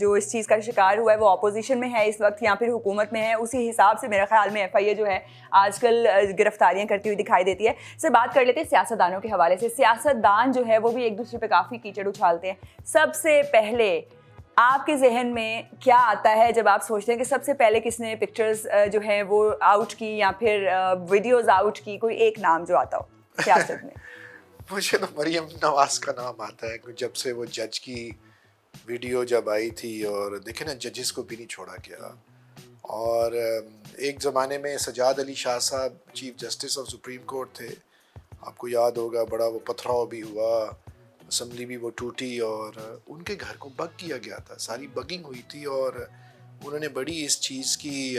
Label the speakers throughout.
Speaker 1: جو اس چیز کا شکار ہوا ہے وہ اپوزیشن میں ہے اس وقت یا پھر حکومت میں ہے, اسی حساب سے میرا خیال میں ایف آئی اے جو ہے آج کل گرفتاریاں کرتی ہوئی دکھائی دیتی ہے. سے بات کر لیتے ہیں سیاستدانوں کے حوالے سے. سیاستدان جو ہے وہ بھی ایک دوسرے پہ کافی کیچڑ اچھالتے ہیں. سب سے پہلے آپ کے ذہن میں کیا آتا ہے جب آپ سوچتے ہیں کہ سب سے پہلے کس نے پکچرز جو ہیں وہ آؤٹ کی یا پھر ویڈیوز آؤٹ کی؟ کوئی ایک نام جو آتا ہو سیاست میں.
Speaker 2: مجھے تو مریم نواز کا نام آتا ہے, جب سے وہ جج کی ویڈیو جب آئی تھی, اور دیکھیں نا ججز کو بھی نہیں چھوڑا گیا. اور ایک زمانے میں سجاد علی شاہ صاحب chief justice of supreme court تھے, آپ کو یاد ہوگا, بڑا وہ پتھراؤ بھی ہوا, اسمبلی بھی وہ ٹوٹی, اور ان کے گھر کو بگ کیا گیا تھا, ساری بگنگ ہوئی تھی, اور انہوں نے بڑی اس چیز کی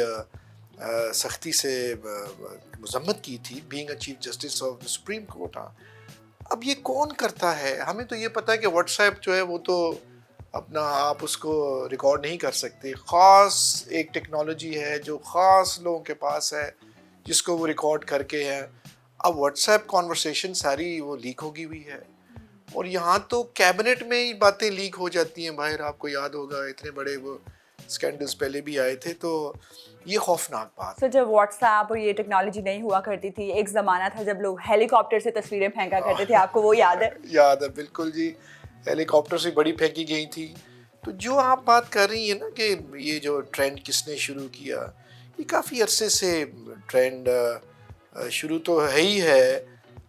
Speaker 2: سختی سے مذمت کی تھی, being a chief justice of supreme court. اب یہ کون کرتا ہے؟ ہمیں تو یہ پتہ ہے کہ واٹس ایپ جو ہے وہ تو اپنا آپ اس کو ریکارڈ نہیں کر سکتے, خاص ایک ٹیکنالوجی ہے جو خاص لوگوں کے پاس ہے جس کو وہ ریکارڈ کر کے ہے. اب واٹس ایپ کانورسیشن ساری وہ لیک ہوگی ہوئی ہے, اور یہاں تو کیبنٹ میں ہی باتیں لیک ہو جاتی ہیں باہر. آپ کو یاد ہوگا اتنے بڑے وہ اسکینڈلز پہلے بھی آئے تھے, تو یہ خوفناک بات.
Speaker 1: سر جب واٹس ایپ اور یہ ٹیکنالوجی نہیں ہوا کرتی تھی, ایک زمانہ تھا جب لوگ ہیلی کاپٹر سے تصویریں پھینکا کرتے تھے, آپ کو وہ یاد ہے؟
Speaker 2: یاد ہے بالکل جی, ہیلی کاپٹر سے بڑی پھینکی گئی تھی. تو جو آپ بات کر رہی ہیں نا کہ یہ جو ٹرینڈ کس نے شروع کیا, یہ کافی عرصے سے ٹرینڈ شروع تو ہے ہی ہے,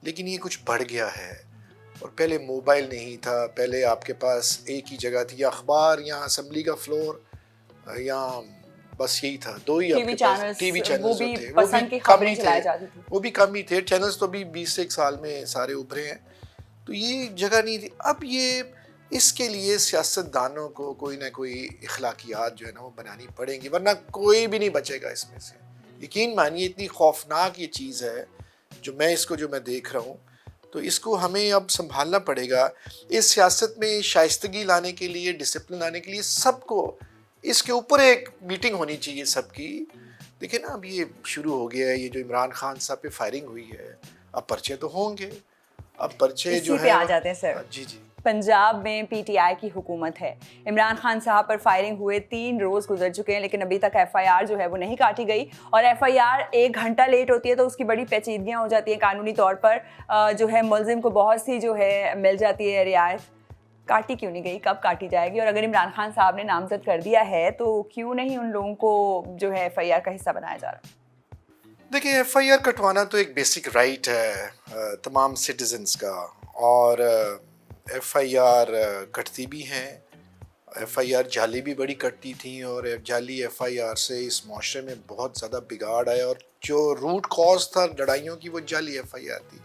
Speaker 2: لیکن یہ کچھ بڑھ گیا ہے. اور پہلے موبائل نہیں تھا, پہلے آپ کے پاس ایک ہی جگہ تھی, یا اخبار یا اسمبلی کا فلور, یا بس یہی تھا, دو ہی آپ کے پاس ٹی وی چینلز تھے, وہ بھی کم ہی تھے, چینلز تو بھی 20 سے 1 سال میں سارے ابھرے ہیں, تو یہ جگہ نہیں تھی. اب یہ اس کے لیے سیاست دانوں کو کوئی نہ کوئی اخلاقیات جو ہے نا وہ بنانی پڑیں گی, ورنہ کوئی بھی نہیں بچے گا اس میں سے. یقین مانیے اتنی خوفناک یہ چیز ہے جو میں دیکھ رہا ہوں, تو اس کو ہمیں اب سنبھالنا پڑے گا. اس سیاست میں شائستگی لانے کے لیے, ڈسپلن لانے کے لیے سب کو اس کے اوپر ایک میٹنگ ہونی چاہیے سب کی. دیکھیں نا اب یہ شروع ہو گیا ہے, یہ جو عمران خان صاحب پہ فائرنگ ہوئی ہے, اب پرچے تو ہوں گے. اب پرچے جو ہے
Speaker 1: آ جاتے ہیں سر.
Speaker 2: جی جی,
Speaker 1: پنجاب میں پی ٹی آئی کی حکومت ہے, عمران خان صاحب پر فائرنگ ہوئے 3 روز گزر چکے ہیں, لیکن ابھی تک ایف آئی آر جو ہے وہ نہیں کاٹی گئی, اور ایف آئی آر 1 گھنٹہ لیٹ ہوتی ہے تو اس کی بڑی پیچیدگیاں ہو جاتی ہیں قانونی طور پر. جو ہے ملزم کو بہت سی جو ہے مل جاتی ہے رعایت. کاٹی کیوں نہیں گئی, کب کاٹی جائے گی؟ اور اگر عمران خان صاحب نے نامزد کر دیا ہے تو کیوں نہیں ان لوگوں کو جو ہے ایف آئی آر کا حصہ بنایا جا رہا؟
Speaker 2: دیکھیں ایف آئی آر کٹوانا تو ایک بیسک رائٹ ہے تمام سٹیزنز کا, اور ایف آئی آر کٹتی بھی ہیں. ایف آئی آر جعلی بھی بڑی کٹتی تھیں, اور جعلی ایف آئی آر سے اس معاشرے میں بہت زیادہ بگاڑ آیا, اور جو روٹ کاز تھا لڑائیوں کی وہ جعلی ایف آئی آر تھی.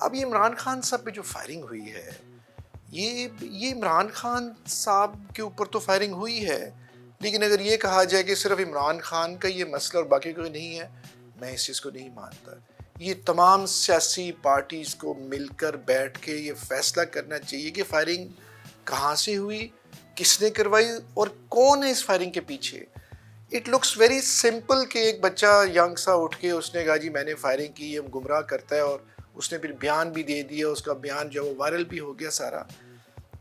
Speaker 2: اب یہ عمران خان صاحب پہ جو فائرنگ ہوئی ہے, یہ عمران خان صاحب کے اوپر تو فائرنگ ہوئی ہے, لیکن اگر یہ کہا جائے کہ صرف عمران خان کا یہ مسئلہ اور باقی کوئی نہیں ہے, میں اس چیز کو نہیں مانتا. یہ تمام سیاسی پارٹیز کو مل کر بیٹھ کے یہ فیصلہ کرنا چاہیے کہ فائرنگ کہاں سے ہوئی, کس نے کروائی, اور کون ہے اس فائرنگ کے پیچھے. اٹ لکس ویری سمپل کہ ایک بچہ ینگ سا اٹھ کے اس نے کہا جی میں نے فائرنگ کی, ہم گمراہ کرتا ہے, اور اس نے پھر بیان بھی دے دیا, اس کا بیان جو وہ وائرل بھی ہو گیا سارا.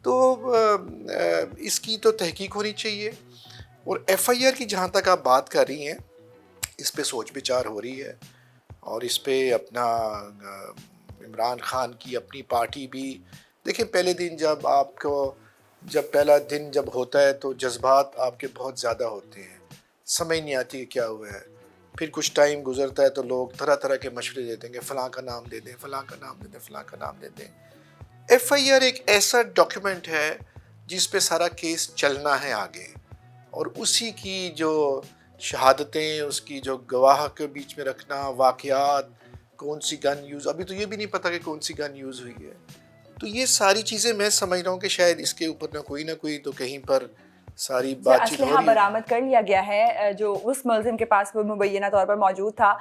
Speaker 2: تو اس کی تو تحقیق ہونی چاہیے. اور ایف آئی آر کی جہاں تک آپ بات کر رہی ہیں, اس پہ سوچ بچار ہو رہی ہے, اور اس پہ اپنا عمران خان کی اپنی پارٹی بھی. دیکھیں پہلے دن جب پہلا دن جب ہوتا ہے تو جذبات آپ کے بہت زیادہ ہوتے ہیں, سمجھ نہیں آتی کہ کیا ہوا ہے. پھر کچھ ٹائم گزرتا ہے تو لوگ طرح طرح کے مشورے دیتے ہیں کہ فلاں کا نام دے دیں, فلاں کا نام دے دیں, فلاں کا نام دے دیں. ایف آئی آر ایک ایسا ڈاکیومنٹ ہے جس پہ سارا کیس چلنا ہے آگے, اور اسی کی جو شہادتیں, اس کی جو گواہ کے بیچ میں رکھنا, واقعات, کون سی گن یوز, ابھی تو یہ بھی نہیں پتا کہ کون سی گن یوز ہوئی ہے. تو یہ ساری چیزیں میں سمجھ رہا ہوں کہ شاید اس کے اوپر نہ کوئی تو کہیں پر ساری بات چیت ہو
Speaker 1: اسلحہ
Speaker 2: رہی ہے.
Speaker 1: برآمد کر لیا گیا ہے جو اس ملزم کے پاس وہ مبینہ طور پر موجود تھا،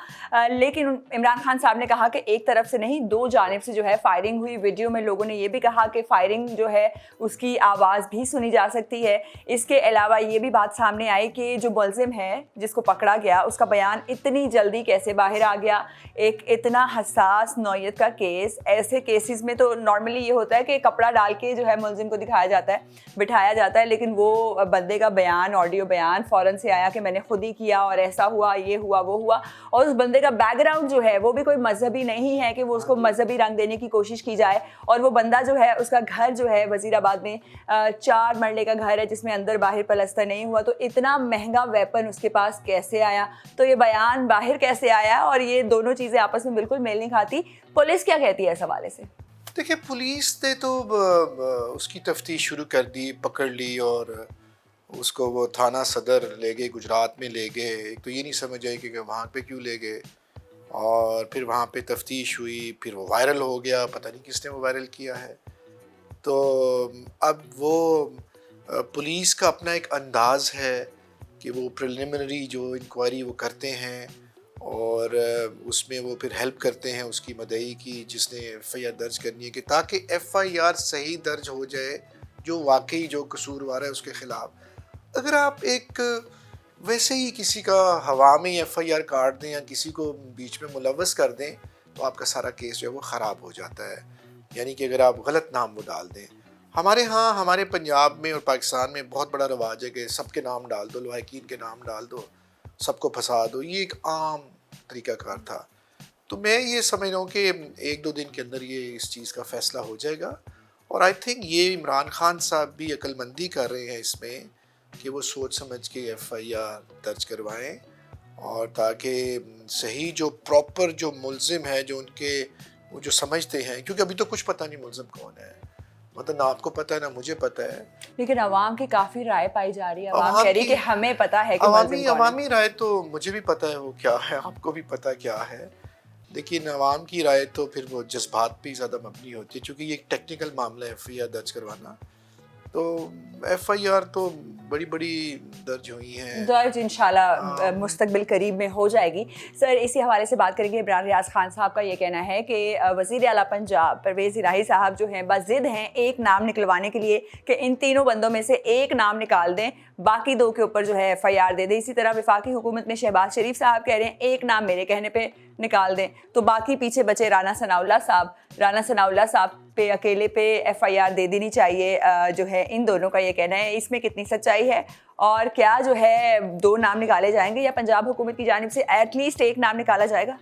Speaker 1: لیکن عمران خان صاحب نے کہا کہ ایک طرف سے نہیں، دو جانب سے جو ہے فائرنگ ہوئی. ویڈیو میں لوگوں نے یہ بھی کہا کہ فائرنگ جو ہے اس کی آواز بھی سنی جا سکتی ہے. اس کے علاوہ یہ بھی بات سامنے آئی کہ جو ملزم ہے جس کو پکڑا گیا اس کا بیان اتنی جلدی کیسے باہر آ گیا. ایک اتنا حساس نوعیت کا کیس، ایسے کیسز میں تو نارملی یہ ہوتا ہے کہ کپڑا ڈال کے جو ہے ملزم کو دکھایا جاتا ہے، بٹھایا جاتا ہے، لیکن وہ بندے کا بیان، آڈیو بیان فوراً سے آیا کہ میں نے خود ہی کیا اور ایسا ہوا، یہ ہوا، وہ ہوا. اور اس بندے کا بیک گراؤنڈ جو ہے وہ بھی کوئی مذہبی نہیں ہے کہ وہ اس کو مذہبی رنگ دینے کی کوشش کی جائے. اور وہ بندہ جو ہے اس کا گھر جو ہے وزیر آباد میں 4 مرلے کا گھر ہے جس میں اندر باہر پلستر نہیں ہوا. تو اتنا مہنگا ویپن اس کے پاس کیسے آیا، تو یہ بیان باہر کیسے آیا، اور یہ دونوں چیزیں آپس میں بالکل میل نہیں کھاتی. پولیس کیا کہتی ہے اس حوالے سے؟
Speaker 2: دیکھیں، پولیس نے تو اس کی تفتیش شروع کر دی، پکڑ لی اور اس کو وہ تھانہ صدر لے گئے، گجرات میں لے گئے. ایک تو یہ نہیں سمجھ آئی کہ وہاں پہ کیوں لے گئے، اور پھر وہاں پہ تفتیش ہوئی، پھر وہ وائرل ہو گیا، پتہ نہیں کس نے وہ وائرل کیا ہے. تو اب وہ پولیس کا اپنا ایک انداز ہے کہ وہ پریلیمنری جو انکوائری وہ کرتے ہیں اور اس میں وہ پھر ہیلپ کرتے ہیں اس کی مدعی کی جس نے ایف آئی آر درج کرنی ہے، کہ تاکہ ایف آئی آر صحیح درج ہو جائے جو واقعی جو قصوروار ہے اس کے خلاف. اگر آپ ایک ویسے ہی کسی کا ہوا میں ایف آئی آر کاٹ دیں یا کسی کو بیچ میں ملوث کر دیں تو آپ کا سارا کیس جو ہے وہ خراب ہو جاتا ہے. یعنی کہ اگر آپ غلط نام وہ ڈال دیں، ہمارے ہاں ہمارے پنجاب میں اور پاکستان میں بہت بڑا رواج ہے کہ سب کے نام ڈال دو، لواحقین کے نام ڈال دو، سب کو پھنسا دو. یہ ایک عام طریقہ کار تھا. تو میں یہ سمجھ رہا ہوں کہ 1-2 دن کے اندر یہ اس چیز کا فیصلہ ہو جائے گا. اور آئی تھنک یہ عمران خان صاحب بھی عقل مندی کر رہے ہیں اس میں کہ وہ سوچ سمجھ کے ایف آئی آر درج کروائیں، اور تاکہ صحیح جو پراپر جو ملزم ہے جو ان کے وہ جو سمجھتے ہیں، کیونکہ ابھی تو کچھ پتہ نہیں ملزم کون ہے، مطلب نہ آپ کو پتہ ہے نہ مجھے پتہ ہے.
Speaker 1: لیکن عوام کی کافی رائے پائی جا رہی ہے، عوام کہہ رہی ہے کہ ہمیں پتہ ہے کہ ملزم کون ہے.
Speaker 2: عوامی رائے تو مجھے بھی پتہ ہے وہ کیا ہے، آپ کو بھی پتہ کیا ہے، لیکن عوام کی رائے تو پھر وہ جذبات پہ زیادہ مبنی ہوتی ہے، چونکہ یہ ایک ٹیکنیکل معاملہ ہے ایف آئی آر درج کروانا. تو ایف آئی آر تو بڑی بڑی درج ہوئی ہیں،
Speaker 1: درج انشاءاللہ مستقبل قریب میں ہو جائے گی. سر، اسی حوالے سے بات کریں گے. عمران ریاض خان صاحب کا یہ کہنا ہے کہ وزیر اعلیٰ پنجاب پرویز الہی صاحب جو ہیں بضد ہیں ایک نام نکلوانے کے لیے کہ ان تینوں بندوں میں سے ایک نام نکال دیں، باقی 2 کے اوپر جو ہے ایف آئی آر دے دیں. اسی طرح وفاقی حکومت میں شہباز شریف صاحب کہہ رہے ہیں ایک نام میرے کہنے پہ نکال دیں، تو باقی پیچھے بچے رانا ثناءاللہ صاحب پہ اکیلے پہ ایف آئی آر دے دینی چاہیے جو ہے. ان دونوں کا یہ کہنا ہے، اس میں کتنی سچائی ہے، اور کیا جو ہے 2 نام نکالے جائیں گے یا پنجاب حکومت کی جانب سے ایٹ لیسٹ ایک نام نکالا جائے گا؟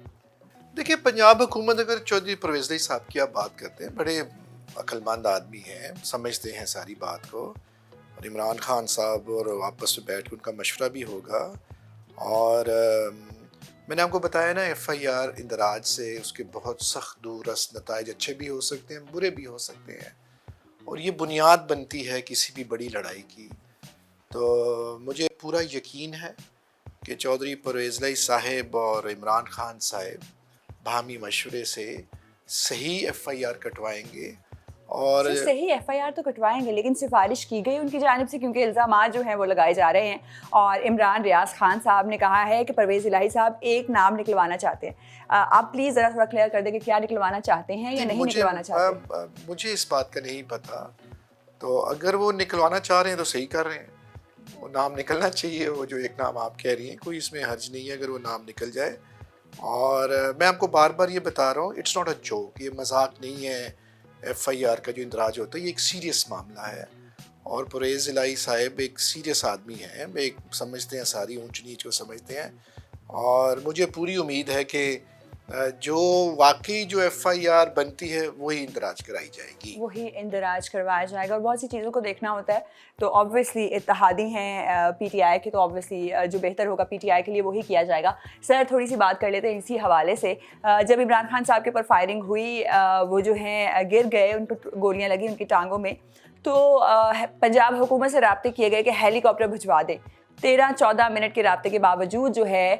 Speaker 2: دیکھیں، پنجاب حکومت اگر چودھری پرویز الہی صاحب کی آپ بات کرتے ہیں، بڑے عقل مند آدمی ہیں، سمجھتے ہیں ساری بات کو، اور عمران خان صاحب اور آپس میں بیٹھ کے ان کا مشورہ بھی ہوگا. اور میں نے آپ کو بتایا نا، ایف آئی آر اندراج سے اس کے بہت سخت دورس نتائج اچھے بھی ہو سکتے ہیں، برے بھی ہو سکتے ہیں، اور یہ بنیاد بنتی ہے کسی بھی بڑی لڑائی کی. تو مجھے پورا یقین ہے کہ چودھری پرویز الہی صاحب اور عمران خان صاحب باہمی مشورے سے صحیح ایف آئی آر کٹوائیں گے. اور
Speaker 1: صحیح ایف آئی آر تو کٹوائیں گے، لیکن سفارش کی گئی ان کی جانب سے، کیونکہ الزامات جو ہیں وہ لگائے جا رہے ہیں. اور عمران ریاض خان صاحب نے کہا ہے کہ پرویز الہی صاحب ایک نام نکلوانا چاہتے ہیں. آپ پلیز ذرا تھوڑا کلیئر کر دیں کہ کیا نکلوانا چاہتے ہیں یا نہیں نکلوانا چاہتے ہیں.
Speaker 2: مجھے اس بات کا نہیں پتا، تو اگر وہ نکلوانا چاہ رہے ہیں تو صحیح کر رہے ہیں، وہ نام نکلنا چاہیے. وہ جو ایک نام آپ کہہ رہی ہیں، کوئی اس میں حرج نہیں ہے اگر وہ نام نکل جائے. اور میں آپ کو بار بار یہ بتا رہا ہوں، اٹس ناٹ اے جوک، یہ مذاق نہیں ہے. ایف آئی آر کا جو اندراج ہوتا ہے یہ ایک سیریس معاملہ ہے، اور پرویز الہی صاحب ایک سیریس آدمی ہیں، ایک سمجھتے ہیں ساری اونچ نیچ کو سمجھتے ہیں. اور مجھے پوری امید ہے کہ جو واقعی جو ایف آئی آر بنتی ہے وہی اندراج کرائی جائے گی،
Speaker 1: وہی اندراج کروایا جائے گا. اور بہت سی چیزوں کو دیکھنا ہوتا ہے، تو آبویسلی اتحادی ہیں پی ٹی آئی کے، تو آبویسلی جو بہتر ہوگا پی ٹی آئی کے لیے وہی کیا جائے گا. سر، تھوڑی سی بات کر لیتے ہیں اسی حوالے سے. جب عمران خان صاحب کے اوپر فائرنگ ہوئی، وہ جو ہیں گر گئے، ان کو گولیاں لگی ان کی ٹانگوں میں، تو پنجاب حکومت سے رابطے کیے گئے کہ ہیلی کاپٹر بھجوا دیں. 13-14 منٹ کے رابطے کے باوجود جو ہے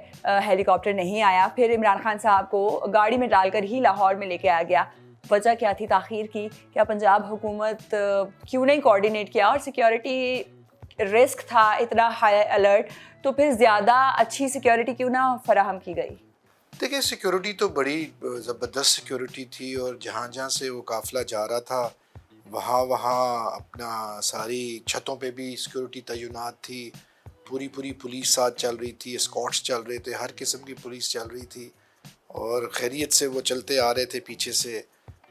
Speaker 1: ہیلی کاپٹر نہیں آیا. پھر عمران خان صاحب کو گاڑی میں ڈال کر ہی لاہور میں لے کے آیا گیا. وجہ کیا تھی تاخیر کی؟ کیا پنجاب حکومت کیوں نہیں کوآرڈینیٹ کیا، اور سیکیورٹی رسک تھا, اتنا ہائی الرٹ, تو پھر زیادہ اچھی سیکیورٹی کیوں نہ فراہم کی گئی؟
Speaker 2: دیکھیں سیکیورٹی تو بڑی زبردست سیکیورٹی تھی, اور جہاں جہاں سے وہ قافلہ جا رہا تھا وہاں اپنا ساری چھتوں پہ بھی سیکیورٹی تعینات تھی, پوری پولیس ساتھ چل رہی تھی, اسکاٹس چل رہے تھے, ہر قسم کی پولیس چل رہی تھی, اور خیریت سے وہ چلتے آ رہے تھے پیچھے سے.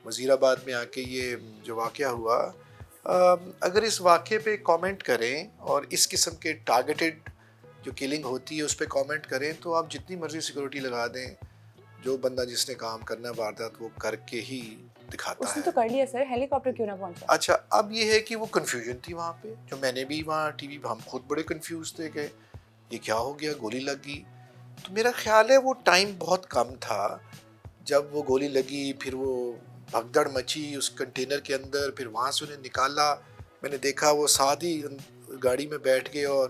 Speaker 2: وزیر آباد میں آ کے یہ جو واقعہ ہوا, اگر اس واقعے پہ کامنٹ کریں اور اس قسم کے ٹارگیٹڈ جو کلنگ ہوتی ہے اس پہ کامنٹ کریں تو آپ جتنی مرضی سیکیورٹی لگا دیں, جو بندہ جس نے کام کرنا ہے واردات وہ کر کے ہی دکھاتا
Speaker 1: اس
Speaker 2: ہے.
Speaker 1: نے تو کر لیا سر, ہیلی کاپٹر کیوں نہ پہنچا؟
Speaker 2: اچھا, اب یہ ہے کہ وہ کنفیوژن تھی وہاں پہ, جو میں نے بھی وہاں ٹی وی پہ, ہم خود بڑے کنفیوز تھے کہ یہ کیا ہو گیا, گولی لگ گئی. تو میرا خیال ہے وہ ٹائم بہت کم تھا جب وہ گولی لگی, پھر وہ بھگدڑ مچی اس کنٹینر کے اندر, پھر وہاں سے انہیں نکالا. میں نے دیکھا وہ ساتھ ہی گاڑی میں بیٹھ گئے, اور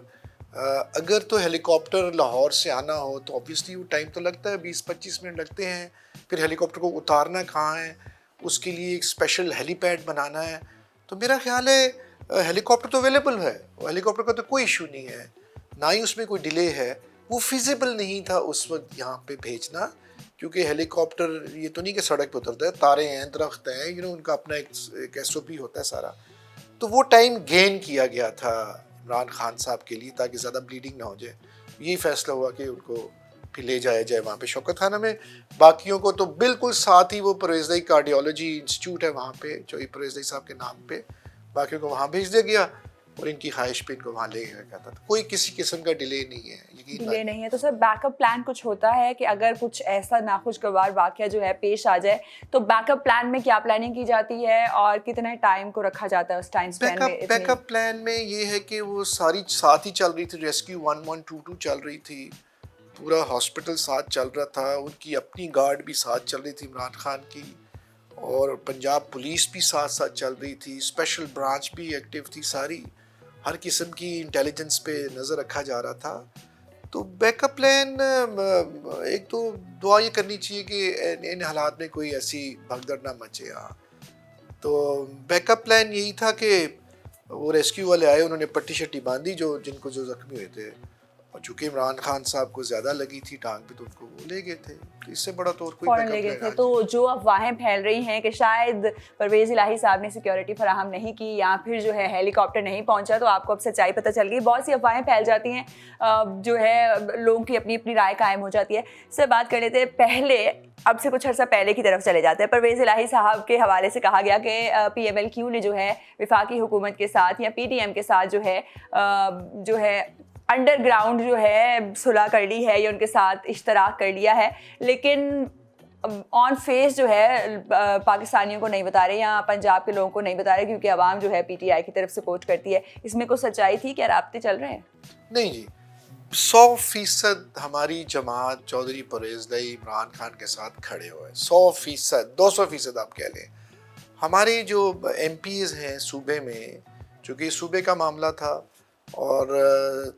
Speaker 2: اگر تو ہیلی کاپٹر لاہور سے آنا ہو تو obviously وہ ٹائم تو لگتا ہے, 20-25 منٹ لگتے ہیں. پھر ہیلی کاپٹر کو اتارنا کہاں ہے, اس کے لیے ایک اسپیشل ہیلی پیڈ بنانا ہے. تو میرا خیال ہے ہیلی کاپٹر تو اویلیبل ہے, ہیلی کاپٹر کا تو کوئی ایشو نہیں ہے, نہ ہی اس میں کوئی ڈیلے ہے. وہ فیزیبل نہیں تھا اس وقت یہاں پہ بھیجنا, کیونکہ ہیلی کاپٹر یہ تو نہیں کہ سڑک پہ اترتا ہے, تارے ہیں, درخت ہیں, ان کا اپنا ایک ایس او پی ہوتا ہے سارا. تو وہ ٹائم گین کیا گیا تھا عمران خان صاحب کے لیے تاکہ زیادہ بلیڈنگ نہ ہو جائے. یہی فیصلہ ہوا کہ ان کو پھر لے جایا جائے وہاں پہ شوکت خانہ میں. باقیوں کو تو بالکل ساتھ ہی وہ پرویزدئی کارڈیولوجی انسٹیٹیوٹ ہے وہاں پہ, جو پرویزدئی صاحب کے نام پہ, باقیوں کو وہاں بھیج دیا گیا, اور ان کی خواہش پہ ان کو وہاں لے گیا جاتا تھا. کوئی کسی قسم کا ڈیلے نہیں ہے, یقین
Speaker 1: ڈیلے نہیں ہے. تو سر بیک اپ پلان کچھ ہوتا ہے کہ اگر کچھ ایسا ناخوشگوار واقعہ جو ہے پیش آ جائے تو بیک اپ پلان میں کیا پلاننگ کی جاتی ہے, اور کتنے ٹائم کو رکھا جاتا ہے اس ٹائم اسپین میں؟
Speaker 2: بیک اپ پلان میں یہ ہے کہ وہ ساری ساتھ ہی چل رہی تھی, ریسکیو 1122 چل رہی تھی, پورا ہاسپٹل ساتھ چل رہا تھا, ان کی اپنی گارڈ بھی ساتھ چل رہی تھی عمران خان کی, اور پنجاب پولیس بھی ساتھ ساتھ چل رہی تھی, اسپیشل برانچ بھی ایکٹیو تھی, ساری ہر قسم کی انٹیلیجنس پہ نظر رکھا جا رہا تھا. تو بیک اپ پلان ایک تو دعا یہ کرنی چاہیے کہ ان حالات میں کوئی ایسی بھگدڑ نہ مچے. تو بیک اپ پلان یہی تھا کہ وہ ریسکیو والے آئے, انہوں نے پٹی شٹی باندھی جو زخمی ہوئے تھے, اور چونکہ عمران خان صاحب کو زیادہ لگی تھی ٹانگ پہ تو ان کو وہ لے گئے تھے. اس سے بڑا تو اور کوئی
Speaker 1: فوراً
Speaker 2: بیک
Speaker 1: لے
Speaker 2: اپ
Speaker 1: گئے
Speaker 2: پلان.
Speaker 1: تھے. تو جو افواہیں پھیل رہی ہیں کہ شاید پرویز الہی صاحب نے سیکیورٹی فراہم نہیں کی یا پھر جو ہے ہیلی کاپٹر نہیں پہنچا, تو آپ کو اب سچائی پتہ چل گئی. بہت سی افواہیں پھیل جاتی ہیں, جو ہے لوگوں کی اپنی اپنی رائے قائم ہو جاتی ہے. سر بات کر لیتے ہیں پہلے, اب سے کچھ عرصہ پہلے کی طرف چلے جاتے ہیں. پرویز الہی صاحب کے حوالے سے کہا گیا کہ پی ایم ایل کیو نے جو ہے وفاقی حکومت کے ساتھ یا پی ٹی ایم کے ساتھ جو ہے انڈر گراؤنڈ جو ہے صلح کر لی ہے یا ان کے ساتھ اشتراک کر لیا ہے, لیکن آن فیس جو ہے پاکستانیوں کو نہیں بتا رہے یا پنجاب کے لوگوں کو نہیں بتا رہے, کیونکہ عوام جو ہے پی ٹی آئی کی طرف سپورٹ کرتی ہے. اس میں کوئی سچائی تھی, کیا رابطے چل رہے ہیں؟
Speaker 2: نہیں جی, 100% ہماری جماعت چودھری پرویزدئی عمران خان کے ساتھ کھڑے ہوئے, 100%, 200% آپ کہہ لیں. ہمارے جو ایم پیز ہیں صوبے میں, چونکہ صوبے کا معاملہ تھا, اور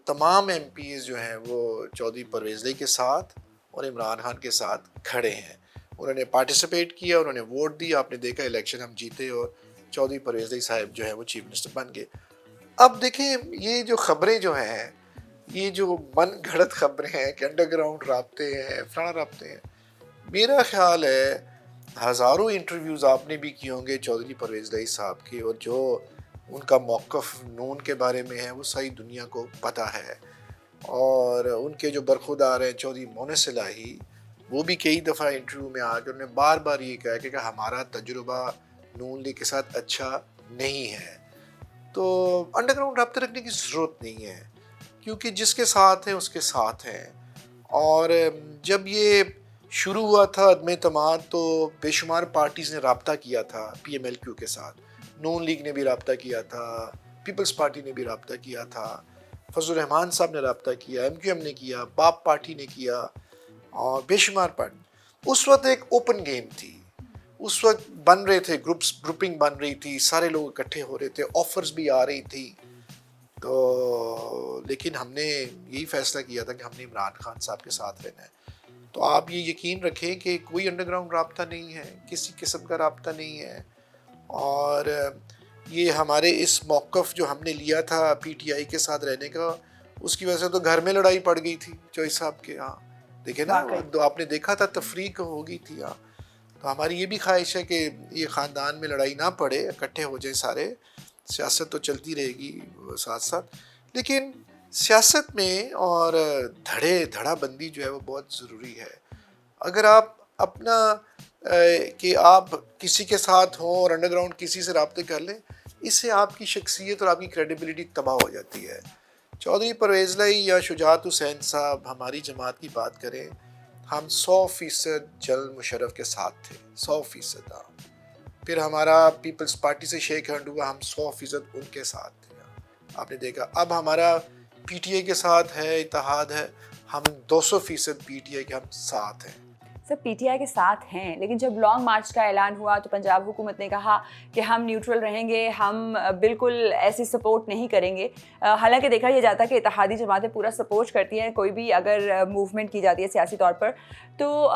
Speaker 2: تمام ایم پیز جو ہیں وہ چودھری پرویزدئی کے ساتھ اور عمران خان کے ساتھ کھڑے ہیں. انہوں نے پارٹیسپیٹ کیا, انہوں نے ووٹ دی, آپ نے دیکھا الیکشن ہم جیتے اور چودھری پرویزدئی صاحب جو ہے وہ چیف منسٹر بن گئے. اب دیکھیں یہ جو خبریں جو ہیں, یہ جو من گھڑت خبریں ہیں کہ انڈر گراؤنڈ رابطے ہیں, فلانا رابطے ہیں, میرا خیال ہے ہزاروں انٹرویوز آپ نے بھی کیے ہوں گے چودھری پرویزدئی صاحب کے, اور جو ان کا موقف نون کے بارے میں ہے وہ ساری دنیا کو پتہ ہے. اور ان کے جو برخودار ہیں چودھری مونس الہی, وہ بھی کئی دفعہ انٹرویو میں آ کے انہوں نے بار بار یہ کہا کہ ہمارا تجربہ نون لیگ کے ساتھ اچھا نہیں ہے, تو انڈر گراؤنڈ رابطے رکھنے کی ضرورت نہیں ہے, کیونکہ جس کے ساتھ ہیں اس کے ساتھ ہیں. اور جب یہ شروع ہوا تھا عدم اعتماد تو بے شمار پارٹیز نے رابطہ کیا تھا پی ایم ایل کیو کے ساتھ, نون لیگ نے بھی رابطہ کیا تھا, پیپلز پارٹی نے بھی رابطہ کیا تھا, فضل الرحمان صاحب نے رابطہ کیا, ایم کیو ایم نے کیا, باپ پارٹی نے کیا, اور بے شمار پارٹی. اس وقت ایک اوپن گیم تھی, اس وقت بن رہے تھے گروپنگ بن رہی تھی, سارے لوگ اکٹھے ہو رہے تھے, آفرز بھی آ رہی تھی. تو لیکن ہم نے یہی فیصلہ کیا تھا کہ ہم نے عمران خان صاحب کے ساتھ رہنا ہے. تو آپ یہ یقین رکھیں کہ کوئی انڈر گراؤنڈ رابطہ نہیں ہے, کسی قسم کا رابطہ نہیں ہے. اور یہ ہمارے اس موقف جو ہم نے لیا تھا پی ٹی آئی کے ساتھ رہنے کا، اس کی وجہ سے تو گھر میں لڑائی پڑ گئی تھی چوہی صاحب کے. ہاں دیکھیں نا، آپ نے دیکھا تھا تفریق ہو گئی تھی. ہاں تو ہماری یہ بھی خواہش ہے کہ یہ خاندان میں لڑائی نہ پڑے، اکٹھے ہو جائیں سارے. سیاست تو چلتی رہے گی ساتھ ساتھ، لیکن سیاست میں اور دھڑا بندی جو ہے وہ بہت ضروری ہے. اگر آپ اپنا کہ آپ کسی کے ساتھ ہوں اور انڈر گراؤنڈ کسی سے رابطے کر لیں، اس سے آپ کی شخصیت اور آپ کی کریڈیبلٹی تباہ ہو جاتی ہے. چودھری پرویز لائی یا شجاعت حسین صاحب ہماری جماعت کی بات کریں، ہم 100% جنرل مشرف کے ساتھ تھے، 100%. پھر ہمارا پیپلز پارٹی سے شیک ہینڈ ہوا، ہم 100% ان کے ساتھ تھے. آپ نے دیکھا اب ہمارا پی ٹی آئی کے ساتھ ہے، اتحاد ہے، ہم 200% پی ٹی آئی کے ہم ساتھ ہیں.
Speaker 1: سر پی ٹی آئی کے ساتھ ہیں، لیکن جب لانگ مارچ کا اعلان ہوا تو پنجاب حکومت نے کہا کہ ہم نیوٹرل رہیں گے، ہم بالکل ایسی سپورٹ نہیں کریں گے. حالانکہ دیکھا یہ جاتا ہے کہ اتحادی جماعتیں پورا سپورٹ کرتی ہیں کوئی بھی اگر موومنٹ کی جاتی ہے سیاسی طور پر. تو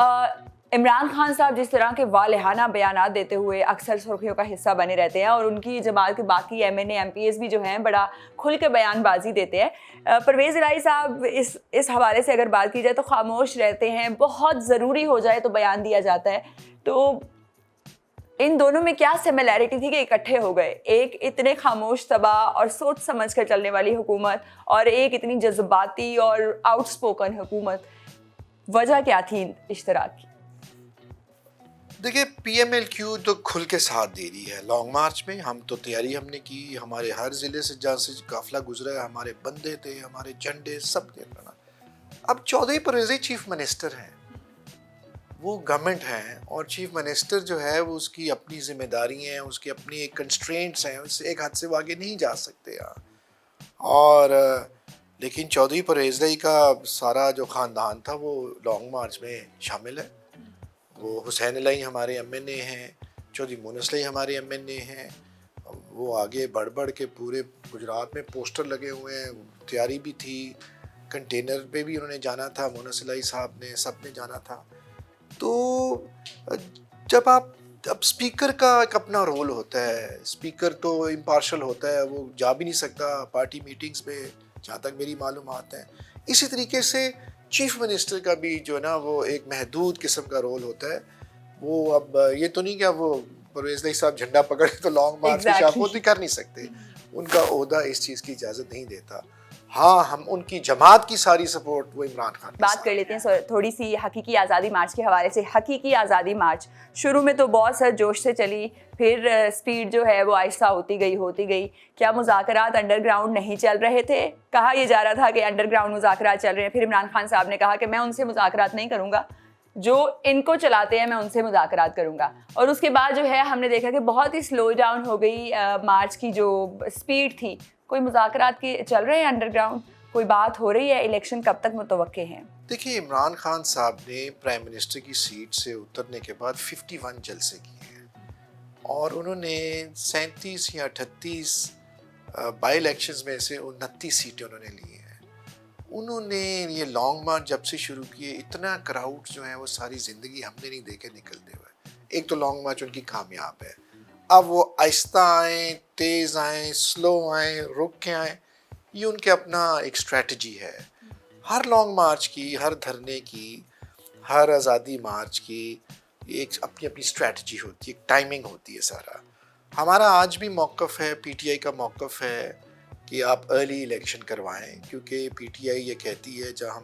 Speaker 1: عمران خان صاحب جس طرح کے والہانہ بیانات دیتے ہوئے اکثر سرخیوں کا حصہ بنے رہتے ہیں، اور ان کی جماعت کے باقی M N A M P S بھی جو ہیں بڑا کھل کے بیان بازی دیتے ہیں. پرویز الہی صاحب اس حوالے سے اگر بات کی جائے تو خاموش رہتے ہیں، بہت ضروری ہو جائے تو بیان دیا جاتا ہے. تو ان دونوں میں کیا سملیرٹی تھی کہ اکٹھے ہو گئے؟ ایک اتنے خاموش طبع اور سوچ سمجھ کر چلنے والی حکومت، اور ایک اتنی جذباتی اور آؤٹ سپوکن حکومت. وجہ کیا تھی اشتراک کی؟
Speaker 2: دیکھیں پی ایم ایل کیو تو کھل کے ساتھ دے رہی ہے لانگ مارچ میں. ہم تو تیاری ہم نے کی، ہمارے ہر ضلع سے جہاں سے قافلہ گزرا ہے ہمارے بندے تھے، ہمارے جھنڈے سب تھے. اب چودھری پرویز چیف منسٹر ہیں، وہ گورنمنٹ ہیں، اور چیف منسٹر جو ہے وہ اس کی اپنی ذمہ داری ہیں، اس کی اپنی کنسٹرینٹس ہیں، اس سے ایک حد سے وہ آگے نہیں جا سکتے. اور لیکن چودھری پرویز کا سارا جو خاندان تھا وہ لانگ مارچ میں شامل ہے. وہ حسین الہی ہمارے ایم این اے ہیں، چودھری مونس الہی ہمارے ایم این اے ہیں. وہ آگے بڑھ کے پورے گجرات میں پوسٹر لگے ہوئے ہیں، تیاری بھی تھی، کنٹینر پہ بھی انہوں نے جانا تھا، مونس الہی صاحب نے، سب نے جانا تھا. تو جب اب اسپیکر کا ایک اپنا رول ہوتا ہے، اسپیکر تو امپارشل ہوتا ہے، وہ جا بھی نہیں سکتا پارٹی میٹنگز میں جہاں تک میری معلومات ہیں. اسی طریقے سے چیف منسٹر کا بھی جو ہے نا وہ ایک محدود قسم کا رول ہوتا ہے. وہ اب یہ تو نہیں کہ وہ پرویز الہی صاحب جھنڈا پکڑے تو لانگ مارچ کی شاپوتی کر نہیں سکتے، ان کا عہدہ اس چیز کی اجازت نہیں دیتا. ہاں ہم ان کی جماعت کی ساری سپورٹ وہ عمران خان
Speaker 1: بات کر لیتے ہیں تھوڑی سی حقیقی آزادی مارچ کے حوالے سے. حقیقی آزادی مارچ شروع میں تو بہت سر جوش سے چلی، پھر سپیڈ جو ہے وہ آہستہ ہوتی گئی. کیا مذاکرات انڈر گراؤنڈ نہیں چل رہے تھے؟ کہا یہ جا رہا تھا کہ انڈر گراؤنڈ مذاکرات چل رہے ہیں. پھر عمران خان صاحب نے کہا کہ میں ان سے مذاکرات نہیں کروں گا، جو ان کو چلاتے ہیں میں ان سے مذاکرات کروں گا. اور اس کے بعد جو ہے ہم نے دیکھا کہ بہت ہی سلو ڈاؤن ہو گئی مارچ کی جو سپیڈ تھی. کوئی مذاکرات کی چل رہے ہیں انڈر گراؤنڈ؟ کوئی بات ہو رہی ہے؟ الیکشن کب تک متوقع ہیں؟
Speaker 2: دیکھیے عمران خان صاحب نے پرائم منسٹر کی سیٹ سے اترنے کے بعد 51 جلسے کیے ہیں، اور انہوں نے 37 یا 38 بائی الیکشنز میں سے 29 سیٹیں انہوں نے لی ہیں. انہوں نے یہ لانگ مارچ جب سے شروع کیے، اتنا کراؤڈ جو ہے وہ ساری زندگی ہم نے نہیں دیکھے نکلتے ہوئے. ایک تو لانگ مارچ ان کی کامیاب ہے. اب وہ آہستہ آئیں، تیز آئیں، سلو آئیں، رک کے آئیں، یہ ان کے اپنا ایک اسٹریٹجی ہے. ہر لانگ مارچ کی، ہر دھرنے کی، ہر آزادی مارچ کی ایک اپنی اسٹریٹجی ہوتی ہے، ایک ٹائمنگ ہوتی ہے سارا. ہمارا آج بھی موقف ہے، پی ٹی آئی کا موقف ہے کہ آپ ارلی الیکشن کروائیں، کیونکہ پی ٹی آئی یہ کہتی ہے، جہاں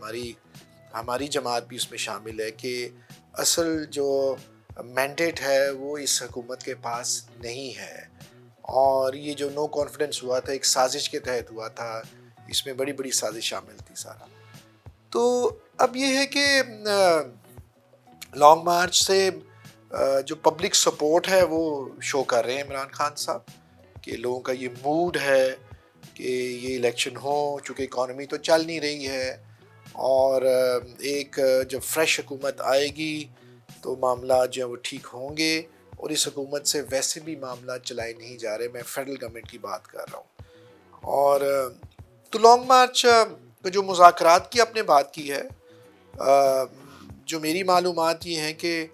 Speaker 2: ہماری جماعت بھی اس میں شامل ہے، کہ اصل جو مینڈیٹ ہے وہ اس حکومت کے پاس نہیں ہے. اور یہ جو نو کانفیڈنس ہوا تھا ایک سازش کے تحت ہوا تھا، اس میں بڑی سازش شامل تھی سارا. تو اب یہ ہے کہ لانگ مارچ سے جو پبلک سپورٹ ہے وہ شو کر رہے ہیں عمران خان صاحب، کہ لوگوں کا یہ موڈ ہے کہ یہ الیکشن ہو، چونکہ اکانومی تو چل نہیں رہی ہے، اور ایک جب فریش حکومت آئے گی تو معاملات جو ہیں وہ ٹھیک ہوں گے. اور اس حکومت سے ویسے بھی معاملات چلائے نہیں جا رہے، میں فیڈرل گورنمنٹ کی بات کر رہا ہوں. اور تو لانگ مارچ جو مذاکرات کی آپ نے بات کی ہے، جو میری معلومات یہ ہیں کہ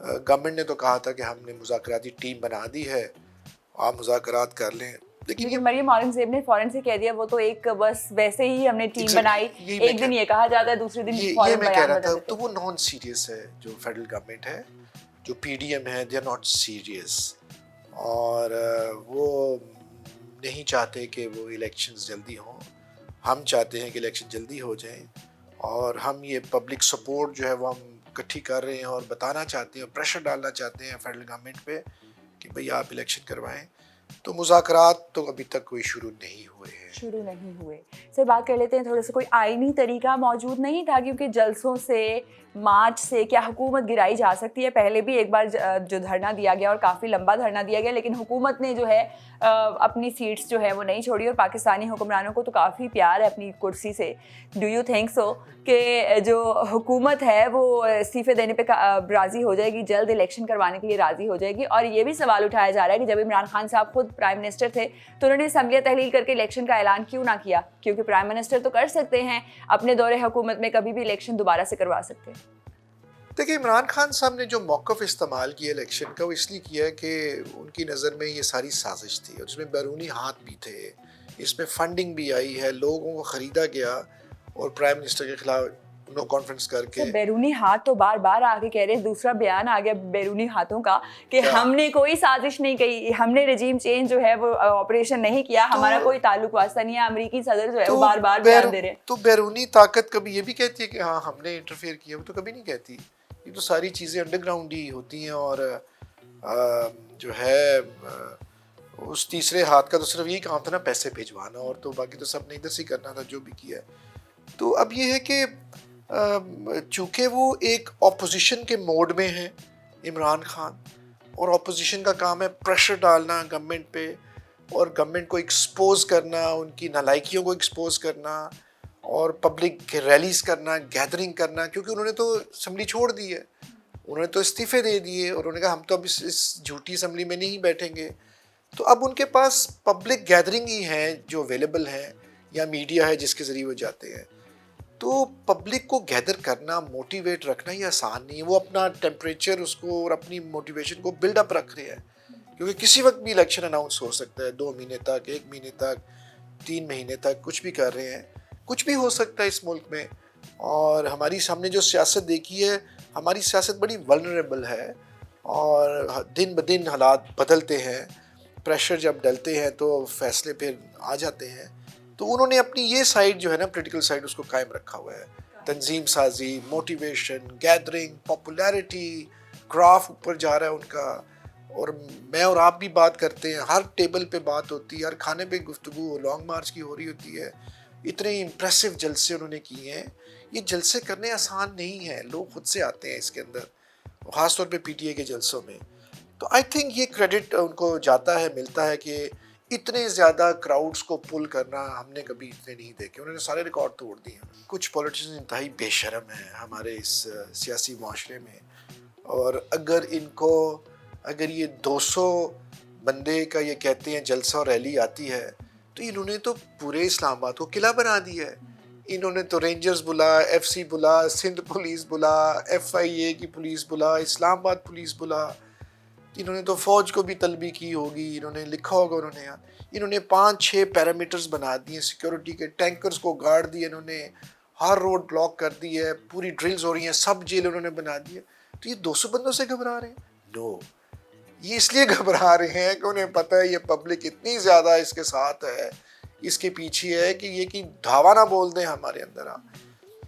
Speaker 2: گورنمنٹ نے تو کہا تھا کہ ہم نے مذاکراتی ٹیم بنا دی ہے، آپ مذاکرات کر لیں.
Speaker 1: لیکن مریم اورنگزیب نے فوراً سے کہہ دیا وہ تو ایک بس ویسے ہی ہم نے ٹیم بنائی, ایک دن یہ کہا جاتا ہے دوسرے دن فوراً بیان بدل دیتے.
Speaker 2: تو وہ نان سیریس ہے جو فیڈرل گورنمنٹ ہے, جو پی ڈی ایم ہے, دے آر ناٹ سیریس, اور وہ نہیں چاہتے کہ وہ الیکشنز جلدی ہوں. ہم چاہتے ہیں کہ الیکشن جلدی ہو جائیں, اور ہم یہ پبلک سپورٹ جو ہے وہ ہم اکٹھی کر رہے ہیں اور بتانا چاہتے ہیں, پریشر ڈالنا چاہتے ہیں فیڈرل گورنمنٹ پہ کہ بھئی آپ الیکشن کروائیں. تو مذاکرات تو ابھی تک کوئی شروع نہیں ہوئے.
Speaker 1: سر بات کر لیتے ہیں تھوڑا سا, کوئی آئینی طریقہ موجود نہیں تھا کیونکہ جلسوں سے, مارچ سے کیا حکومت گرائی جا سکتی ہے؟ پہلے بھی ایک بار جو دھرنا دیا گیا اور کافی لمبا دھرنا دیا گیا, لیکن حکومت نے جو ہے اپنی سیٹس جو ہے وہ نہیں چھوڑی, اور پاکستانی حکمرانوں کو تو کافی پیار ہے اپنی کرسی سے. ڈو یو تھنک سو کہ جو حکومت ہے وہ استعفے دینے پہ راضی ہو جائے گی, جلد الیکشن کروانے کے لیے راضی ہو جائے گی؟ اور یہ بھی سوال اٹھایا جا رہا ہے کہ جب عمران خان صاحب خود پرائم منسٹر تھے تو انہوں نے اسمبلیاں تحلیل کر کے الیکشن کا اعلان کیوں نہ کیا؟ کیونکہ پرائم منسٹر تو کر سکتے ہیں, اپنے دور حکومت میں کبھی بھی الیکشن دوبارہ سے کروا سکتے ہیں.
Speaker 2: دیکھیں, عمران خان صاحب نے جو موقف استعمال کیا الیکشن کا, وہ اس لیے کیا کہ ان کی نظر میں یہ ساری سازش تھی, اور اس میں بیرونی ہاتھ بھی تھے, اس میں فنڈنگ بھی آئی ہے, لوگوں کو خریدا گیا, اور پرائم منسٹر کے خلاف نو کانفرنس کر کے.
Speaker 1: بیرونی ہاتھ تو بار بار آ کے کہہ رہے ہیں, دوسرا بیان آ گیا بیرونی ہاتھوں کا کہ ہم نے کوئی سازش نہیں کی, ہم نے رجیم چینج جو ہے وہ آپریشن نہیں کیا, ہمارا کوئی تعلق واسطہ نہیں ہے. امریکی صدر جو ہے وہ بار بار بیان دے رہے ہیں.
Speaker 2: تو بیرونی طاقت کبھی یہ بھی کہتی ہے کہ ہاں ہم نے انٹرفیئر کیا؟ وہ تو کبھی نہیں کہتی. یہ تو ساری چیزیں انڈر گراؤنڈ ہی ہوتی ہیں, اور جو ہے اس تیسرے ہاتھ کا تو صرف یہی کام تھا نا, پیسے بھیجوانا, اور تو باقی تو سب نے ادھر سے کرنا تھا جو بھی کیا. تو اب یہ ہے کہ چونکہ وہ ایک اپوزیشن کے موڈ میں ہیں عمران خان, اور اپوزیشن کا کام ہے پریشر ڈالنا گورنمنٹ پہ, اور گورنمنٹ کو ایکسپوز کرنا, ان کی نالائکیوں کو ایکسپوز کرنا, اور پبلک ریلیز کرنا, گیدرنگ کرنا, کیونکہ انہوں نے تو اسمبلی چھوڑ دی ہے, انہوں نے تو استعفے دے دیے, اور انہوں نے کہا ہم تو اب اس جھوٹی اسمبلی میں نہیں بیٹھیں گے. تو اب ان کے پاس پبلک گیدرنگ ہی ہیں جو اویلیبل ہیں, یا میڈیا ہے جس کے ذریعے وہ جاتے ہیں. تو پبلک کو گیدر کرنا, موٹیویٹ رکھنا یہ آسان نہیں ہے. وہ اپنا ٹیمپریچر اس کو اور اپنی موٹیویشن کو بلڈ اپ رکھ رہے ہیں, کیونکہ کسی وقت بھی الیکشن اناؤنس ہو سکتا ہے, 2 مہینے تک, 1 مہینے تک, 3 مہینے تک, کچھ بھی کر رہے ہیں, کچھ بھی ہو سکتا ہے اس ملک میں. اور ہماری سامنے جو سیاست دیکھی ہے, ہماری سیاست بڑی ولنریبل ہے, اور دن بدن حالات بدلتے ہیں, پریشر جب ڈلتے ہیں تو فیصلے پھر آ جاتے ہیں. تو انہوں نے اپنی یہ سائڈ جو ہے نا, پولیٹیکل سائڈ, اس کو قائم رکھا ہوا ہے. تنظیم سازی, موٹیویشن, گیدرنگ, پاپولیرٹی, گراف اوپر جا رہا ہے ان کا. اور میں اور آپ بھی بات کرتے ہیں, ہر ٹیبل پہ بات ہوتی ہے, ہر کھانے پہ گفتگو لانگ مارچ کی ہو رہی ہوتی ہے. اتنے امپریسو جلسے انہوں نے کیے ہیں. یہ جلسے کرنے آسان نہیں ہیں, لوگ خود سے آتے ہیں اس کے اندر, خاص طور پہ پی ٹی اے کے جلسوں میں. تو آئی تھنک یہ کریڈٹ ان کو جاتا ہے, ملتا ہے کہ اتنے زیادہ کراؤڈز کو پل کرنا ہم نے کبھی اتنے نہیں دیکھے. انہوں نے سارے ریکارڈ توڑ دیے. کچھ پولیٹیشین انتہائی بے شرم ہیں ہمارے اس سیاسی معاشرے میں, اور اگر یہ 200 بندے کا یہ کہتے ہیں جلسہ اور ریلی آتی ہے, تو انہوں نے تو پورے اسلام آباد کو قلعہ بنا دیا ہے. انہوں نے تو رینجرز بلا, ایف سی بلا, سندھ پولیس بلا, ایف آئی اے کی پولیس بلا, اسلام آباد پولیس بلا. انہوں نے تو فوج کو بھی طلبی کی ہوگی, انہوں نے لکھا ہوگا, انہوں نے 5-6 پیرامیٹرز بنا دیے سیکیورٹی کے, ٹینکرز کو گاڑ دیے انہوں نے, ہر روڈ بلاک کر دی ہے, پوری ڈرلز ہو رہی ہیں, سب جیل انہوں نے بنا دی ہے. تو یہ 200 بندوں سے گھبرا رہے ہیں؟ نو, یہ اس لیے گھبرا رہے ہیں کہ انہیں پتہ ہے یہ پبلک اتنی زیادہ اس کے ساتھ ہے, اس کے پیچھے ہے کہ یہ کہ دھاوا نہ بول دیں ہمارے اندر.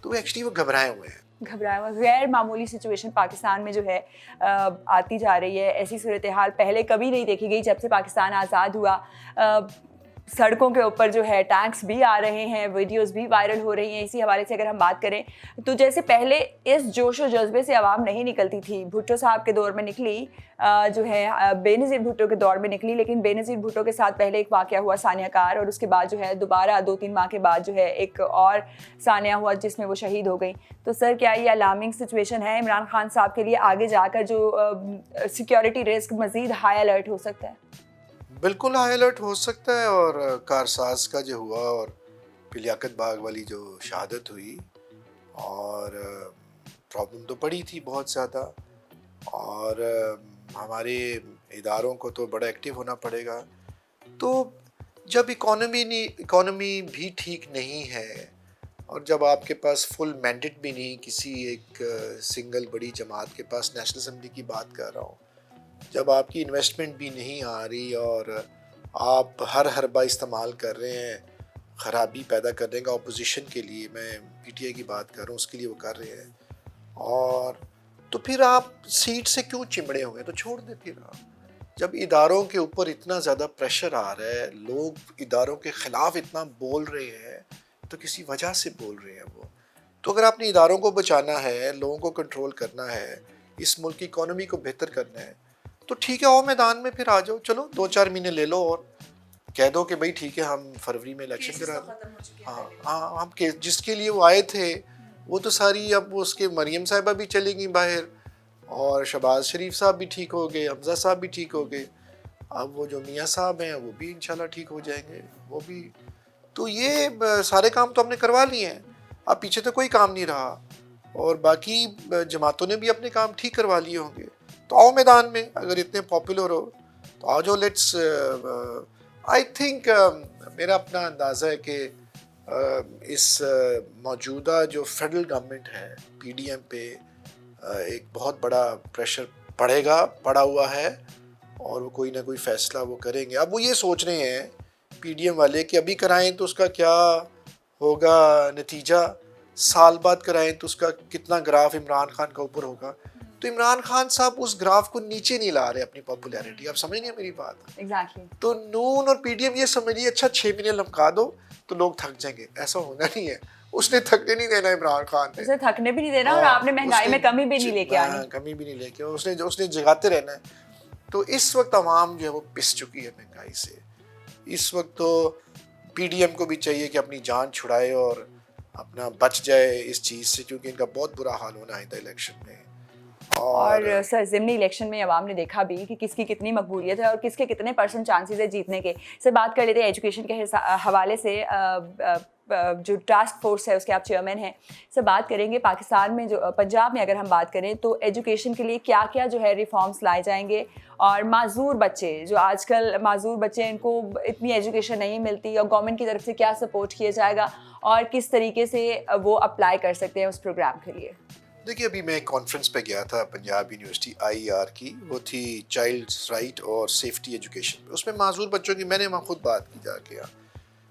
Speaker 2: تو ایکچولی وہ گھبرائے ہوئے ہیں.
Speaker 1: غیر معمولی سچویشن پاکستان میں جو ہے آتی جا رہی ہے. ایسی صورتحال پہلے کبھی نہیں دیکھی گئی جب سے پاکستان آزاد ہوا. سڑکوں کے اوپر جو ہے ٹینکس بھی آ رہے ہیں, ویڈیوز بھی وائرل ہو رہی ہیں. اسی حوالے سے اگر ہم بات کریں تو جیسے پہلے اس جوش و جذبے سے عوام نہیں نکلتی تھی, بھٹو صاحب کے دور میں نکلی, جو ہے بے نظیر بھٹو کے دور میں نکلی, لیکن بے نظیر بھٹو کے ساتھ پہلے ایک واقعہ ہوا ثانیہ کار, اور اس کے بعد جو ہے دوبارہ 2-3 ماہ کے بعد جو ہے ایک اور ثانیہ ہوا جس میں وہ شہید ہو گئی. تو سر کیا یہ الارمنگ سچویشن ہے عمران خان صاحب کے لیے آگے جا کر, جو سیکیورٹی رسک مزید ہائی الرٹ ہو سکتا ہے؟
Speaker 2: بالکل ہائی الرٹ ہو سکتا ہے. اور کارساز کا جو ہوا, اور لیاقت باغ والی جو شہادت ہوئی, اور پرابلم تو پڑی تھی بہت زیادہ. اور ہمارے اداروں کو تو بڑا ایکٹیو ہونا پڑے گا. تو جب اکانومی بھی ٹھیک نہیں ہے اور جب آپ کے پاس فل مینڈیٹ بھی نہیں کسی ایک سنگل بڑی جماعت کے پاس، نیشنل اسمبلی کی بات کر رہا ہوں، جب آپ کی انویسٹمنٹ بھی نہیں آ رہی اور آپ ہر حربہ استعمال کر رہے ہیں خرابی پیدا کرنے کا اپوزیشن کے لیے، میں پی ٹی آئی کی بات کر رہا ہوں، اس کے لیے وہ کر رہے ہیں، اور تو پھر آپ سیٹ سے کیوں چمڑے ہوئے؟ تو چھوڑ دیں پھر. آپ جب اداروں کے اوپر اتنا زیادہ پریشر آ رہا ہے، لوگ اداروں کے خلاف اتنا بول رہے ہیں، تو کسی وجہ سے بول رہے ہیں وہ. تو اگر آپ نے اداروں کو بچانا ہے، لوگوں کو کنٹرول کرنا ہے، اس ملک کی اکانومی کو بہتر کرنا ہے، تو ٹھیک ہے، آؤ میدان میں، پھر آ جاؤ، چلو 2-4 مہینے لے لو اور کہہ دو کہ بھائی ٹھیک ہے ہم فروری میں الیکشن کرا دیں. ہاں ہم جس کے لیے وہ آئے تھے وہ تو ساری، اب اس کے مریم صاحبہ بھی چلی گئیں باہر، اور شہباز شریف صاحب بھی ٹھیک ہو گئے، حمزہ صاحب بھی ٹھیک ہو گئے، اب وہ جو میاں صاحب ہیں وہ بھی انشاءاللہ ٹھیک ہو جائیں گے، وہ بھی. تو یہ سارے کام تو ہم نے کروا لیے ہیں، اب پیچھے تو کوئی کام نہیں رہا، اور باقی جماعتوں نے بھی اپنے کام ٹھیک کروا لیے ہوں گے. تو آؤ میدان میں، اگر اتنے پاپولر ہو تو آ جاؤ. لیٹس آئی تھنک میرا اپنا اندازہ ہے کہ اس موجودہ جو فیڈرل گورنمنٹ ہے، پی ڈی ایم پہ ایک بہت بڑا پریشر پڑا ہوا ہے، اور وہ کوئی نہ کوئی فیصلہ وہ کریں گے. اب وہ یہ سوچ رہے ہیں پی ڈی ایم والے کہ ابھی کرائیں تو اس کا کیا ہوگا نتیجہ، سال بعد کرائیں تو اس کا کتنا گراف عمران خان کا اوپر ہوگا. تو عمران خان صاحب اس گراف کو نیچے نہیں لا رہے اپنی پاپولیرٹی. آپ سمجھ نہیں میری بات؟
Speaker 1: ایگزیکٹلی.
Speaker 2: تو نون اور پی ڈی ایم یہ سمجھیے اچھا 6 مہینے لمکا دو تو لوگ تھک جائیں گے. ایسا ہونا نہیں ہے، اس نے تھکنے نہیں دینا عمران خان نے،
Speaker 1: اسے تھکنے بھی نہیں دینا، اور آپ نے مہنگائی میں کمی بھی نہیں لے کے آنی،
Speaker 2: کمی بھی نہیں لے کے، اس نے جگاتے رہنا ہے. تو اس وقت عوام جو ہے وہ پس چکی ہے مہنگائی سے. اس وقت تو پی ڈی ایم کو بھی چاہیے کہ اپنی جان چھڑائے اور اپنا بچ جائے اس چیز سے، کیونکہ ان کا بہت برا حال ہونا ہے الیکشن میں.
Speaker 1: اور سر ضمنی الیکشن میں عوام نے دیکھا بھی کہ کس کی کتنی مقبولیت ہے اور کس کے کتنے % چانسز ہے جیتنے کے. سر بات کر لیتے ہیں ایجوکیشن کے حوالے سے، جو ٹاسک فورس ہے اس کے آپ چیئرمین ہیں. سر بات کریں گے پاکستان میں، جو پنجاب میں اگر ہم بات کریں تو ایجوکیشن کے لیے کیا کیا جو ہے ریفارمس لائے جائیں گے، اور معذور بچے جو آج کل معذور بچے ان کو اتنی ایجوکیشن نہیں ملتی، اور گورنمنٹ کی طرف سے کیا سپورٹ کیا جائے گا اور کس طریقے سے وہ اپلائی کر سکتے ہیں اس پروگرام کے لیے.
Speaker 2: دیکھیے ابھی میں ایک کانفرنس پہ گیا تھا پنجاب یونیورسٹی IER کی، وہ تھی چائلڈز رائٹ اور سیفٹی ایجوکیشن پہ. اس میں معذور بچوں کی میں نے وہاں خود بات کی جا کے.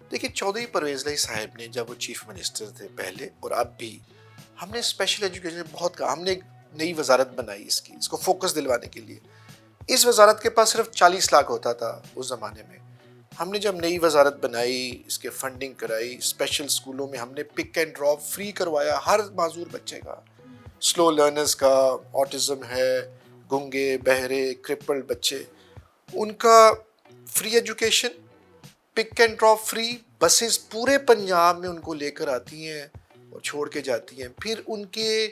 Speaker 2: دیکھیے چودھری پرویز الہی صاحب نے جب وہ چیف منسٹر تھے پہلے اور اب بھی، ہم نے اسپیشل ایجوکیشن بہت کہا. ہم نے ایک نئی وزارت بنائی اس کو فوکس دلوانے کے لیے. اس وزارت کے پاس صرف 40 لاکھ ہوتا تھا اس زمانے میں. ہم نے جب نئی وزارت بنائی، اس کے فنڈنگ کرائی، اسپیشل اسکولوں میں ہم نے پک اینڈ ڈراپ فری کروایا ہر معذور بچے کا، سلو لرنرز کا، آٹزم ہے، گنگے بہرے کرپل بچے، ان کا free education, pick and drop free. Buses پورے پنجاب میں ان کو لے کر آتی ہیں اور چھوڑ کے جاتی ہیں. پھر ان کے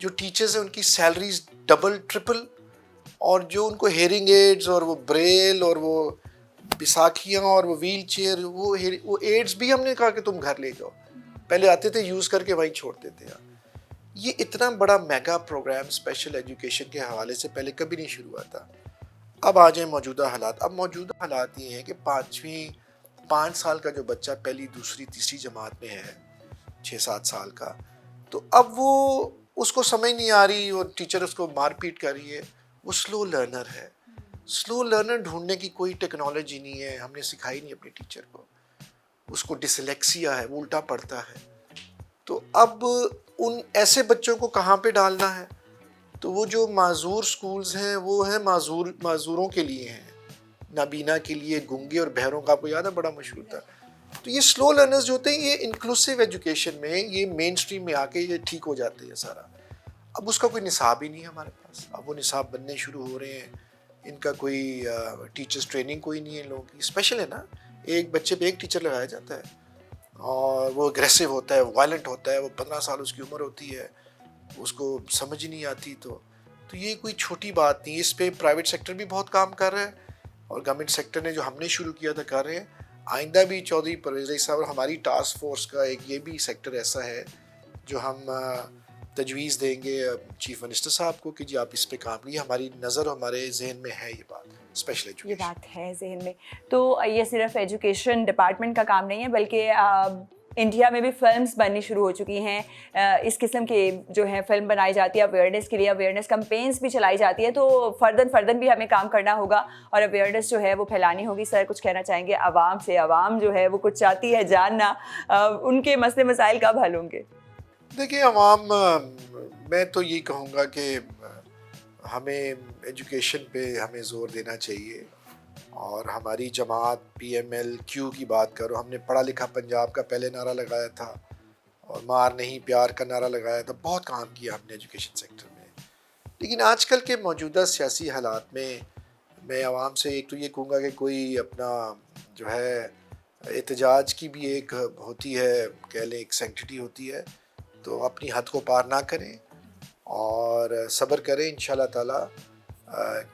Speaker 2: جو ٹیچرز ہیں ان کی سیلریز ڈبل ٹرپل، اور جو ان کو ہیئرنگ ایڈز اور وہ بریل اور وہ بیساکھیاں اور وہ ویل چیئر، وہ ایڈز بھی ہم نے کہا کہ تم گھر لے جاؤ. پہلے آتے تھے یوز کر کے وہیں چھوڑتے تھے. یہ اتنا بڑا میگا پروگرام اسپیشل ایجوکیشن کے حوالے سے پہلے کبھی نہیں شروع ہوا تھا. اب آ جائیں موجودہ حالات. اب موجودہ حالات یہ ہیں کہ 5 سال کا جو بچہ پہلی دوسری تیسری جماعت میں ہے، 6-7 سال کا، تو اب وہ اس کو سمجھ نہیں آ رہی اور ٹیچر اس کو مار پیٹ کر رہی ہے. وہ سلو لرنر ہے. سلو لرنر ڈھونڈنے کی کوئی ٹیکنالوجی نہیں ہے، ہم نے سکھائی نہیں اپنے ٹیچر کو. اس کو ڈسلیکسیا ہے، وہ الٹا پڑھتا ہے. تو اب ان ایسے بچوں کو کہاں پہ ڈالنا ہے؟ تو وہ جو معذور سکولز ہیں وہ ہیں معذوروں کے لیے ہیں، نابینا کے لیے، گنگے اور بہروں کا. آپ کو یاد ہے بڑا مشہور تھا. تو یہ سلو لرنرز جو ہوتے ہیں یہ انکلوسیو ایجوکیشن میں، یہ مین سٹریم میں آ کے یہ ٹھیک ہو جاتے ہیں سارا. اب اس کا کوئی نصاب ہی نہیں ہے ہمارے پاس. اب وہ نصاب بننے شروع ہو رہے ہیں. ان کا کوئی ٹیچرز ٹریننگ کوئی نہیں ہے. لوگوں کی اسپیشل ہے نا، ایک بچے پہ ایک ٹیچر لگایا جاتا ہے، اور وہ اگریسو ہوتا ہے، وائلنٹ ہوتا ہے. وہ 15 سال اس کی عمر ہوتی ہے، اس کو سمجھ نہیں آتی. تو یہ کوئی چھوٹی بات نہیں. اس پہ پرائیویٹ سیکٹر بھی بہت کام کر رہا ہے، اور گورنمنٹ سیکٹر نے جو ہم نے شروع کیا تھا کر رہے ہیں. آئندہ بھی چودھری پرویز الہی صاحب اور ہماری ٹاسک فورس کا ایک یہ بھی سیکٹر ایسا ہے جو ہم تجویز دیں گے چیف منسٹر صاحب کو کہ جی آپ اس پہ کام کیجیے. ہماری نظر ہمارے ذہن میں ہے یہ بات, اسپیشل
Speaker 1: یہ
Speaker 2: ایجوکیشن.
Speaker 1: بات ہے ذہن میں. تو یہ صرف ایجوکیشن ڈپارٹمنٹ کا کام نہیں ہے بلکہ انڈیا میں بھی فلمز بننی شروع ہو چکی ہیں, اس قسم کے جو ہے فلم بنائی جاتی ہے اویئرنیس کے لیے, اویئرنیس کمپینس بھی چلائی جاتی ہے. تو فردن بھی ہمیں کام کرنا ہوگا اور اویئرنیس جو ہے وہ پھیلانی ہوگی. سر کچھ کہنا چاہیں گے عوام سے؟ عوام جو ہے وہ کچھ چاہتی ہے جاننا, ان کے مسئلے مسائل کب حل ہوں گے؟
Speaker 2: دیکھیں عوام, میں تو یہ کہوں گا کہ ہمیں ایجوکیشن پہ ہمیں زور دینا چاہیے. اور ہماری جماعت PML-Q کی بات کرو, ہم نے پڑھا لکھا پنجاب کا پہلے نعرہ لگایا تھا اور مار نہیں پیار کا نعرہ لگایا تھا. بہت کام کیا ہم نے ایجوکیشن سیکٹر میں. لیکن آج کل کے موجودہ سیاسی حالات میں عوام سے ایک تو یہ کہوں گا کہ کوئی اپنا جو ہے احتجاج کی بھی ایک ہوتی ہے, کہہ لیں ایک سینکٹیٹی ہوتی ہے, تو اپنی حد کو پار نہ کریں اور صبر کریں. انشاءاللہ تعالیٰ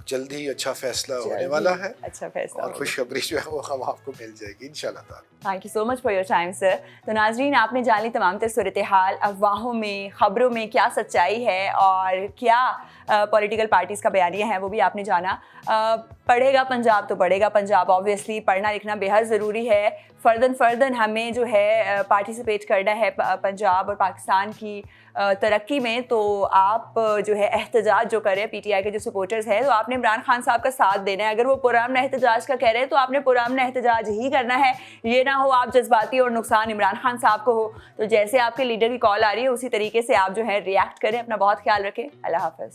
Speaker 2: جلد ہی اچھا فیصلہ ہونے والا ہے,
Speaker 1: اچھا فیصلہ
Speaker 2: اور خوشخبری جو ہے وہ ہم آپ کو مل جائے گی انشاءاللہ تعالیٰ.
Speaker 1: Thank you so much for your time sir. تو ناظرین, آپ نے جان لی تمام تر صورتحال, افواہوں میں خبروں میں کیا سچائی ہے اور کیا پولیٹیکل پارٹیز کا بیانیہ ہے وہ بھی آپ نے جانا. پڑھے گا پنجاب تو بڑھے گا پنجاب. آبویسلی پڑھنا لکھنا بے حد ضروری ہے. فردن ہمیں جو ہے پارٹیسپیٹ کرنا ہے پنجاب اور پاکستان کی ترقی میں. تو آپ جو ہے احتجاج جو کریں, PTI کے جو سپورٹرز ہیں, تو آپ نے عمران خان صاحب کا ساتھ دینا ہے. اگر وہ پرامن احتجاج کا کہہ رہے ہیں تو آپ نے پرامن احتجاج ہی کرنا ہے. یہ نہ ہو آپ جذباتی اور نقصان عمران خان صاحب کو ہو. تو جیسے آپ کے لیڈر کی کال آ رہی ہے اسی طریقے سے آپ جو ہے ریئیکٹ کریں. اپنا بہت خیال رکھیں. اللہ حافظ.